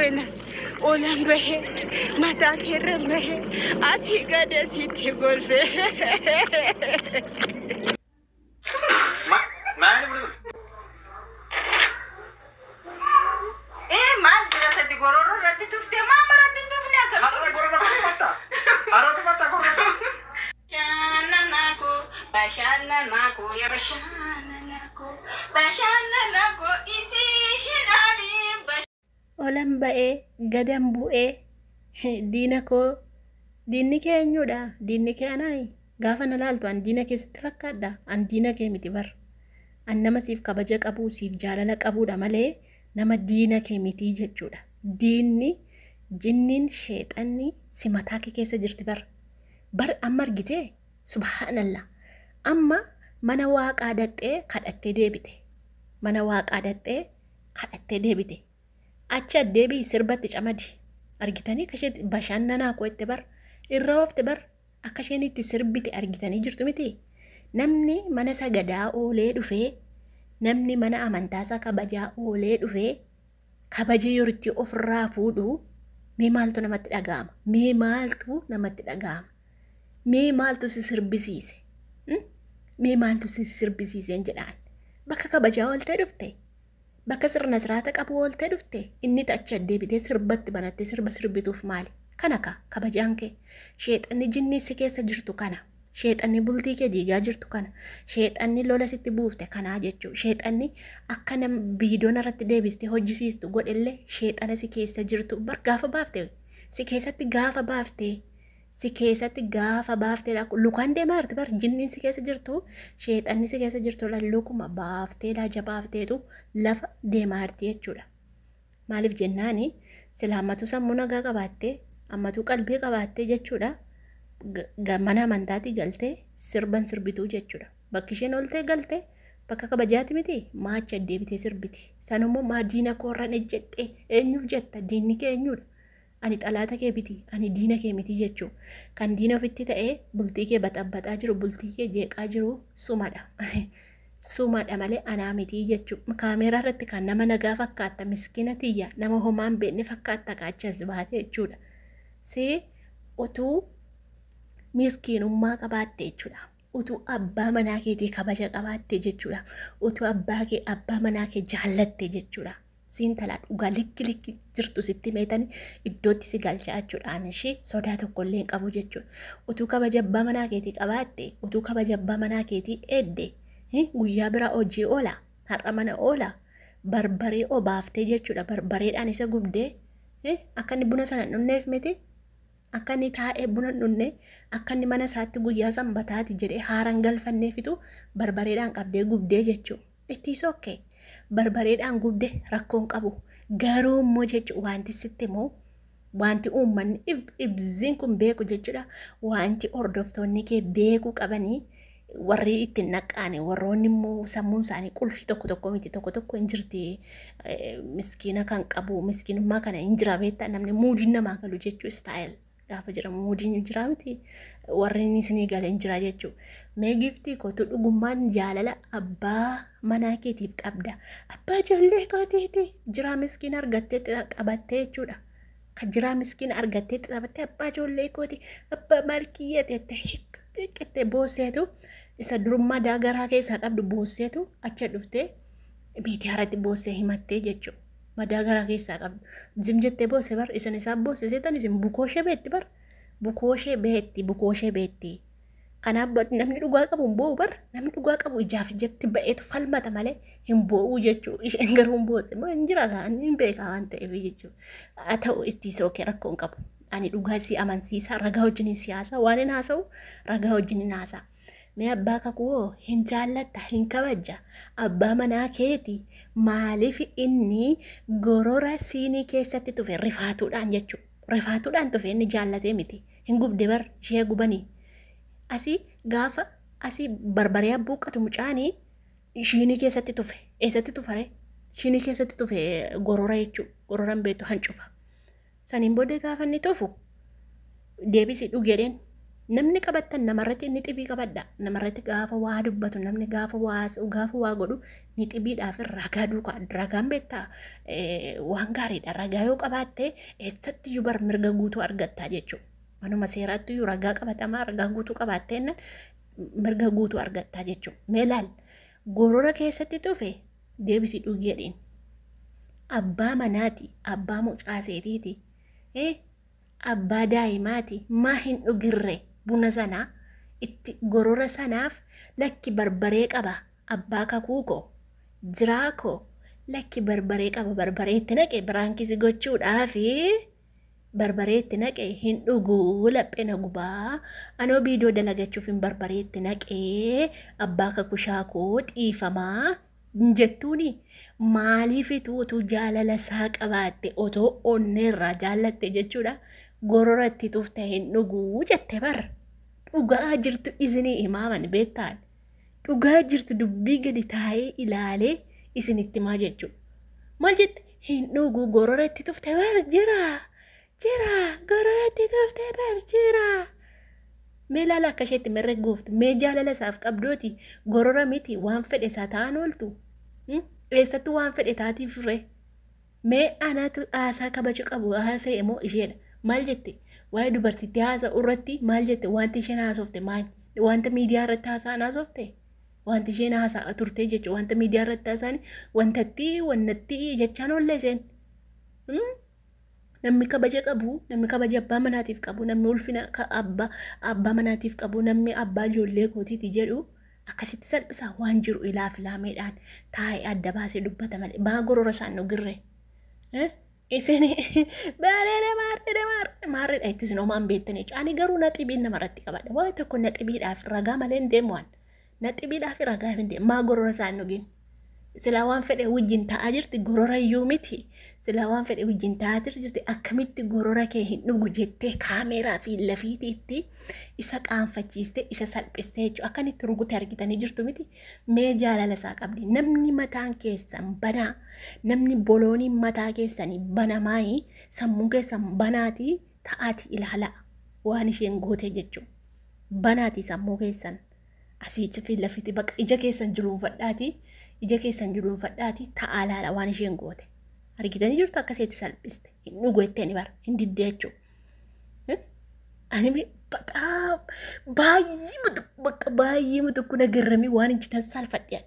seenan oolan bahee mataa keerra bahee asii gad asiitti golfee. Maal bulu? Maal jira sadi gororro irratti tuftee maa baratti tufne akka. Har'a gororro kan fatta. Har'a tu fatta gororro. Bashananaku ya bashananaku isi hinari. Oolan ba'ee gadan bu'ee diina koo diinni kee eenyudha? Diinni kee anaayi. Gaafa na laaltu an diina keessatti fakkaadha. An diina kee miti bar. An nama siif kabaja qabu siif jaalala qabuudha malee nama diina kee miti jechuudha. Diinni jinniin sheexanni si mataa kee keessa jirti bar. Bar amma argitee subhaanallah. Amma mana waaqaa dhaqxee kadhattee deebite. Mana waaqaa dhaqxee kadhattee deebite. Achi deebii sirbatti camadi. Argitanii akka ishee bashannanaa qo'ette bar. Irra oofte bar. Akka isheen itti sirbite argitanii jirtu miti. Namni mana sagadaa oolee dhufee, namni mana amantaasaa kabajaa oolee dhufee, kabajee yoo itti ofirraa fuudhu, mee maaltu namatti dhaga'ama? Mee maaltu namatti dhaga'ama? Mee maaltu si sirbisiise? Mee maaltu si sirbisiiseen jedhaan? Bakka kabajaa ooltee dhufte? Bakka sirna siraata qabu ooltee dhufte? Inni achi deebitee sirbatti banattee sirba sirbituuf maali? Kana kabajaan kee. Sheexanni jinnii si keessa jirtu kana. Sheexanni bultii kee diigaa jirtu kana. Sheexanni lola sitti buufte kanaa jechuudha. Sheexanni akka nama biidoon irratti deebistee hojjisiistu godhellee sheexana si keessa jirtu bar gaafa baafte. Si keessatti gaafa baafte. Si keessatti gaafa baafte lukaan deemaa jirti bar jinniin si keessa jirtu. Sheexanni si keessa jirtu lukuma baaftee laaja baafteetu lafa deemaa jirti jechuudha. Maaliif jennaani sila ammatu sammuu nagaa qabaattee ammatu qalbii qabaattee jechuudha. Mana amantaatti galtee sirban sirbituu jechuudha. Bakki isheen ooltee galtee bakka kabajaati miti maacha deebitee sirbiti. Sanummoo maa diina koorran ejjedhee eenyuuf jetta diinni kee eenyudha? Ani xalaata kee biti ani diina kee miti jechuudha. Kan diina ofitti ta'ee bultii kee baxabbaxaa jiru bultii kee jeeqaa jiru sumadha. Sumadha malee anaa miti jechuudha. Kaameeraa irratti kan nama nagaa fakkaata miskiina tiyya nama homaan beekne fakkaata kaachas baate jechuudha. See otuu miskiinummaa qabaatte jechuudha. Utuu abbaa manaa keetii kabaja qabaatte jechuudha. Utuu abbaa manaa kee jaallatte jechuudha. Siin talaa dhugaa likki jirtu sitti meetanii iddootti si galchaa jechuudha. Ishee sodaa tokkollee hin qabu jechuudha. Utuu kabaja abbaa manaa keetii qabaatte, utuu kabaja abbaa manaa keetii eedde, guyyaa biraa hojii oola, har'a mana oola, barbaree obaaftee jechuudha. Barbareedhaan isa gubdee akka inni buna sana dhunneef miti. Akka inni taa'ee buna dhunne akka inni mana isaatti guyyaa sanbataati jedhee haaraan galfanneefitu barbareedhaan qabdee gubdee jechuudha. Ittiis okkee barbareedhaan gubdee rakkoon qabu garuu immoo jechuudha wanti sitti immoo wanti uummanni ibziin kun beeku jechuudha. Wanti hordoftoonni kee beeku qabanii warri ittiin naqaane warroonni immoo sammuun isaanii qulfii tokko miti tokko hin jirti. Miskiina kan qabu miskiinummaa kana hin jira beektaa namni muudiin namaa galu jechuu istaayil. Gaafa jedhamu muudiin jira miti warri inni isinii galee hin jira jechuudha. Mee giftii kootu dhugummaan jaalala abbaa manaa keetiif qabda. Abbaa ijoollee kootiiti jira miskiin argattee taphattee jechuudha. Kan jira miskiin argattee taphattee abbaa ijoollee kooti abbaa malkiyyee teettee boosseetu isa durummaa daagaraa keessaa qabdu boosseetu achi dhuftee miidiyaa irratti boossee himattee jechuudha. Madaagaraa keessaa qabdu. Zim jettee boosse bar isan isaa boosse seetan isin bukooshee beetti bar. Bukooshee beetti. Kanaaf namni dhugaa qabu hin boo'u bar. Namni dhugaa qabu ijaaf ijatti ba'eetu falmata malee hin boo'u jechuudha. Isheen garuu hin boosse moo hin jiraata hin beekaa waan ta'eef jechuudha. Haa ta'u ittiisa ookee rakkoo hin qabu. Ani dhugaa si amansiisa ragaa wajjin siyaasa waan hin haasa'u ragaa wajjin hin haasa'a. Mee abbaa kakuu hin jaallatta hin kabajja abbaa manaa keeti maaliif inni gorora siinii keessatti tufe rifaatuudhaan jechuudha. Rifaatuudhaan tufe inni jaallatee miti hin gubde bar ishee gubanii asii gaafa asii barbaree abbuuqqatu mucaanii shiinii keessatti tufe eessatti tufare shiinii keessatti tufe gorora jechuudha. Gororaan beektu hancufa saniin booddee gaafa inni tufu deebisi dhugedheen namni qabattan namarratti inni xibii qabadha. Namarratti gaafa waa dubbatu namni gaafa waa godhu ni xibiidhaaf ragaa duukaa ragaan beektaa waan gaariidha. Ragaa yoo qabaatte eessatti iyyuu bar mirga guutuu argattaa jechuudha. Manuma seeraatti iyyuu ragaa qabatamaa ragaa guutuu qabaatteenna mirga guutuu argattaa jechuudha. Mee laal gorora keessatti tufe deebisi dhugeedhiin. Abbaa manaati, abbaa mucaaseetiiti, abbaa daa'imaati maa hin dhugirre. Buna sana itti gorora sanaaf lakki barbaree qaba abbaa kakuuko jiraako lakki barbaree qaba barbaree itti naqe biraankisi gochuudhaafi barbaree itti naqe hin dhuguu laphee gubaa anoo biidoo dalagachuuf hin barbaree itti naqee abbaa kakushaakoo xiifamaa jettuuni maaliifitu utuu jaalala isaa qabaatte otoo onneerraa jaallatte jechuudha. Gorora itti tufte hin dhuguu jette bar. Dhugaa jirtu isinii himaaman beektaan. Dhugaa jirtu dubbii gadi taa'ee ilaalee isinitti maa jechuudha. Maal jette hin dhuguu gorora itti tufte bar jira gorora itti tufte bar jira. Mee laala akka isheetti merre gooftu mee jaalala isaaf qabdooti gorora miti waan fedhe isaa ta'an ooltu. Eessattuu waan fedhe taatiif ree. Mee anaatu haasaa kabaja qabu haasa'e immoo isheedha. Maal jette waa'ee dubartittii haasa'u irratti maal jette wanti isheen haasofte maal wanta miidiyaa irratti haasa'an haasofte wanti isheen haasa'a turte jechuudha. Wanta miidiyaa irratti haasa'an wantatti jechaan oolle isheen. Namni kabaja qabu namni kabaja abbaa manaatiif qabu namni ulfina abbaa manaatiif qabu namni abbaa ijoollee kootiiti jedhu akkasitti salphisaa waan jiru ilaameedhaan taa'ee adda baasee dubbata malee baa gorora isaan dhugirre. Isin maarreedha itti isin homaan beektanii jechuudha. Ani garuu naxibiin namarratti qabadha. Waan tokko naxibiidhaaf ragaa malee hin deemu waan. Naxibiidhaaf ragaa hin deemu. Maa gorora isaan dhugin. Silaa waan fedhe wajjin taa'aa jirti gorora iyyuu miti. Silaa waan fedhe wajjin taa'aa jirti akkamitti gorora kee hin dhugu jettee kaameeraa fi lafiitiitti isa qaanfachiiste isa salphiste jechuudha. Akkanitti rugute argitanii jirtu miti. Mee jaalala isaa qabdi. Namni mataan keessan banaa namni bolooniin mataa keessanii banamaayi sammuu keessan banaati ta'aati ilaala waan isheen goote jechuudha. Banaati sammuu keessan asiitti fi lafiitti bakka ija keessan jiruunfadhaati. Ija keessan jiruunfadhaati ta'aa ilaala waan isheen goote. Argitanii jirtu akkasitti salphiste. Hin dhugu jettee bara hin diddee jechuudha. Ani baay'ee mutu kun agarramii waan hin jiran saalfadheen.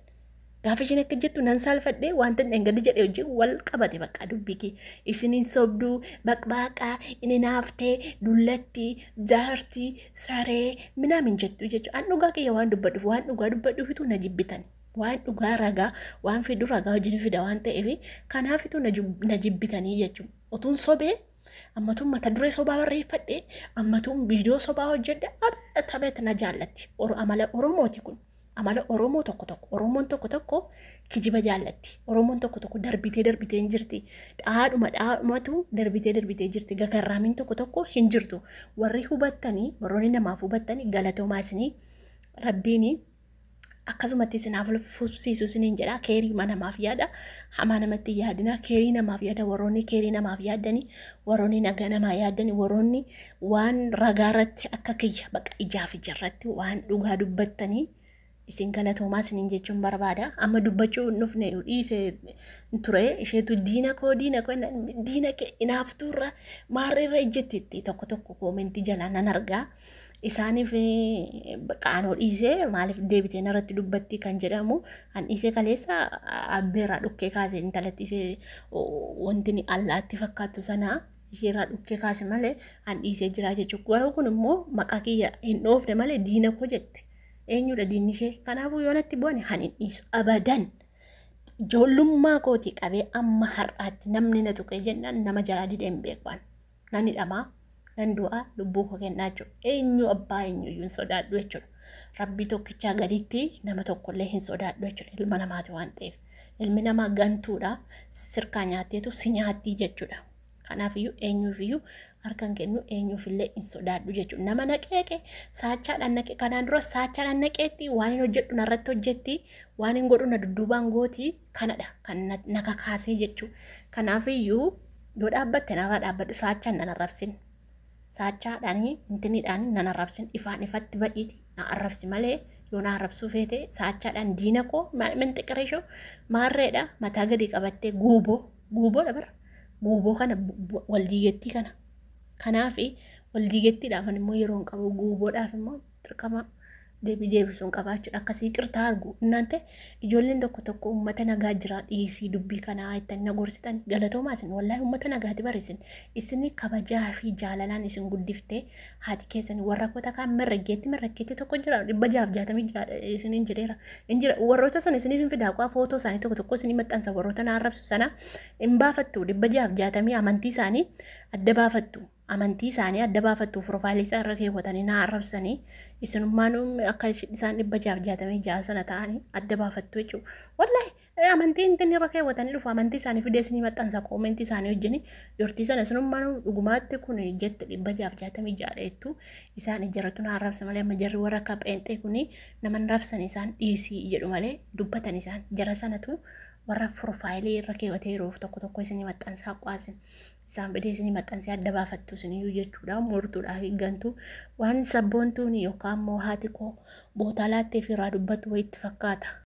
Gaafa isheen akka jettu nan saalfadhee wanta dhangadi jedhee hojii wal qabate bakka dubbii kee. Isiniin sobduu baqbaaqaa inni naaftee dullatti jaartii saree minaamin jettu jechuudha. An dhugaa kiyya waan dubbadhuuf waan dhugaa dubbadhuufitu na jibbitan. Waan dhugaa ragaa waan fidu ragaa wajjin fida waan ta'eef kanaafitu na jibbitanii jechuudha. Otuun sobee ammatuun mata duree sobaa barreeffadhee ammatuun viidiyoo sobaa hojjedhe tapheet na jaallatti. Amala Oromooti kun. Amala Oromoo Oromoon tokko kijiba jaallatti. Oromoon tokko darbitee hin jirti. Dhaadhumatu darbitee jirti. Gagarraamiin tokko hin jirtu. Warri hubattanii warroonni namaaf hubattanii galatoomaasanii rabbiini akkasumatti sinaaf fufsiisu siniin jedha. Keerii namaaf yaada hamaa namatti yaadina. Keerii namaaf yaada warroonni keerii namaaf yaadanii warroonni nagaa namaa yaadanii warroonni waan ragaarratti akka kiyya bakka ijaaf ijarratti waan dhugaa dubbattanii isin galatoomaa siniin jechuun barbaada. Amma dubbachuu nufne dhiise ture isheetu diina kee inaaftuurra maarreerra ijjettitti tokko koomentii jalaa nan argaa. Isaaniif qaanoo dhiisee maaliif deebitee narratti dubbatti kan jedhamu an dhiisee kaleessa abbeerraa dhukkee kaase intalatti isee wanti allaatti fakkaattu sana isheerraa dhukkee kaase malee an dhiisee jira jechuudha. Garuu kun immoo maqaa kiyya hin dhoofne malee diina koo jette. Eenyudha diinni ishee? Kanaafuu yoo natti bu'ane han hin dhiisu abadan. Ijoollummaa kooti qabee amma har'aatti namni na tuqee jennaan nama jalaa didee hin beekan. Nan hidhamaa. Nan du'a lubbuu koo kennaa jechuudha. Eenyu abbaa eenyuyyuu hin sodaadhu jechuudha. Rabbii tokkichaa gaditti nama tokkollee hin sodaadhu jechuudha. Ilma namaati waan ta'eef. Ilmi namaa gantuudha. Sirkaa nyaatteetu si nyaattii jechuudha. Kanaafiyyuu eenyuufiyyuu harkaan kennu eenyuufillee hin sodaadhu jechuudha. Nama naqeeqe saachaadhaan naqe kanaan dura saachaadhaan naqeetti waan hin hojjedhu narratti hojjetti waan hin godhu na dudduubaan gootii kanadha kan na kakaasee jechuudha. Kanaafiyyuu yoo dhaabbatte narraa dhaabbadhu saachaan nan arrabsin. saachaadhaanii intiniidhaan nan arrabsin ifaan ifatti ba'iiti na arrabsi malee yoo na arrabsuu feete saachaadhaan diina koo minti qireeshoo maarreedha mataa gadi qabattee guuboodha bara guuboo kana waldiigettii kana kanaafi waldiigettiidhaaf immoo yeroo hin qabu guuboodhaaf immoo dirqama deebisuun qabaachuudha akkasii qirtaa argu innante ijoolleen tokko uummata nagaa jira dhiisii dubbii kanaa ittiin nagorsitan galatoomaa isin wallaahi uummata nagaati barisin isin kabajaa fi jaalalaan isin guddiftee haati keessan warra kota kaan marraggeetti tokko jira 666 isin injira warroota sana isiniif hin fidaa footoo isaanii tokko isin maxxansa warroota na arrabsu sana hin baafattu 660 amantii isaanii adda baafattu amantii isaanii adda baafattu profaayilii isaa irra keewwatanii na arrabsanii isinummaan akka isaan 666 sana ta'anii adda baafattu jechuudha. Wallaahi amantii inni irra keewwatanii dhufu amantii isaanii fidee isinii maxxansa koomentii isaanii wajjin yortii sana isinummaan dhugumaatti kun jette 666 jettu isaan ijaratu na arrabsa malee amma jarri warra akka pheenxee kun nama arrabsan isaan dhiisii jedhu malee dubbatan isaan jara sanatu warra profaayilii irra keewwatee jiruuf tokko isinii maxxansaa qaasin. Isaan bidee isinii maxxansee adda baafattu isiniyyuu jechuudha mortuudha eeggantu waan sabboontuun yookaan immoo haati koo bootaa laattee fi irraa dubbatu wayitti fakkaata.